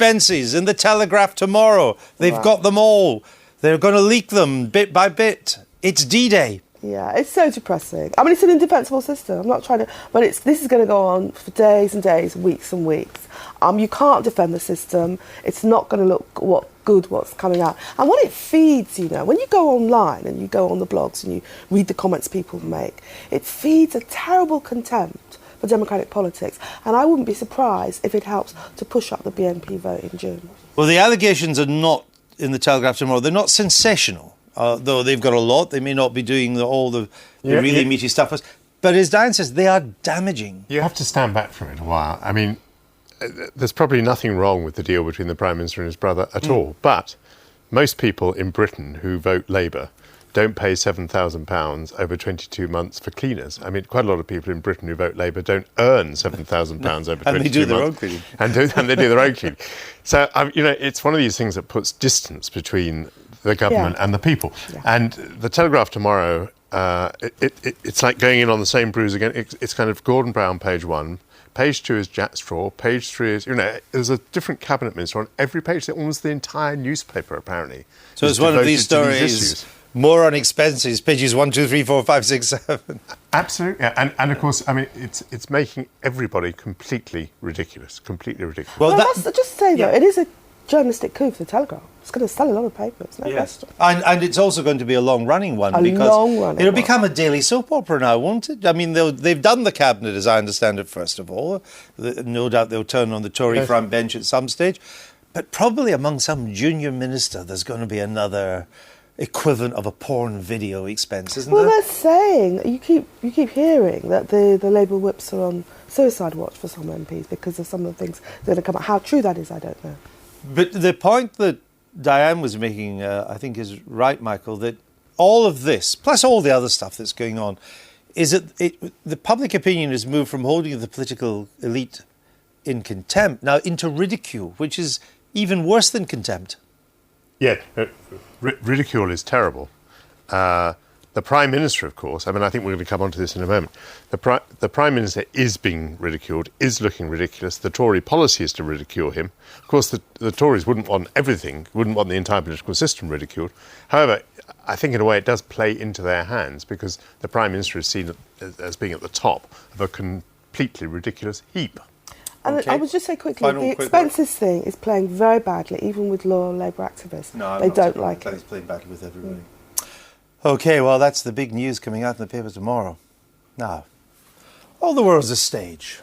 expenses in the Telegraph tomorrow. They've got them all. They're going to leak them bit by bit. It's D-Day. Yeah, it's so depressing. I mean, it's an indefensible system. I'm not trying to... But this is going to go on for days and days, weeks and weeks. You can't defend the system. It's not going to look what's coming out. And what it feeds, you know, when you go online and you go on the blogs and you read the comments people make, it feeds a terrible contempt for democratic politics. And I wouldn't be surprised if it helps to push up the BNP vote in June. Well, the allegations are not in the Telegraph tomorrow. They're not sensational. Though they've got a lot, they may not be doing all the really meaty stuff. But as Diane says, they are damaging. You have to stand back from it a while. I mean, there's probably nothing wrong with the deal between the Prime Minister and his brother at all. But most people in Britain who vote Labour don't pay £7,000 over 22 months for cleaners. I mean, quite a lot of people in Britain who vote Labour don't earn £7,000 over 22 months. And they do their own cleaning. And they do their own cleaning. So, you know, it's one of these things that puts distance between the government and the people. Yeah. And the Telegraph tomorrow, it's like going in on the same bruise again. It's kind of Gordon Brown, page 1. Page 2 is Jack Straw. Page 3 is, you know, there's a different cabinet minister on every page. Almost the entire newspaper, apparently. So it's one of these stories, more on expenses, pages 1, 2, 3, 4, 5, 6, 7. Absolutely. And of course, I mean, it's making everybody completely ridiculous. Well, let's just say, though, it is a journalistic coup for the Telegraph. It's going to sell a lot of papers. No question. And it's also going to be a long-running one. It'll become a daily soap opera now, won't it? I mean, they've done the cabinet, as I understand it, first of all. No doubt they'll turn on the Tory front bench at some stage. But probably among some junior minister, there's going to be another equivalent of a porn video expense, isn't there? Well, they're saying, you keep hearing that the Labour whips are on suicide watch for some MPs because of some of the things that have come out. How true that is, I don't know. But the point that Diane was making, I think, is right, Michael, that all of this, plus all the other stuff that's going on, is that the public opinion has moved from holding the political elite in contempt now into ridicule, which is even worse than contempt. Yeah, ridicule is terrible. The Prime Minister, of course, I mean, I think we're going to come on to this in a moment. The Prime Minister is being ridiculed, is looking ridiculous. The Tory policy is to ridicule him. Of course, the Tories wouldn't want everything, wouldn't want the entire political system ridiculed. However, I think in a way it does play into their hands because the Prime Minister is seen as being at the top of a completely ridiculous heap. And I would just say quickly, the expenses thing is playing very badly, even with loyal Labour activists. No, they don't like it. It's playing badly with everybody. OK, well, that's the big news coming out in the paper tomorrow. Now, all the world's a stage.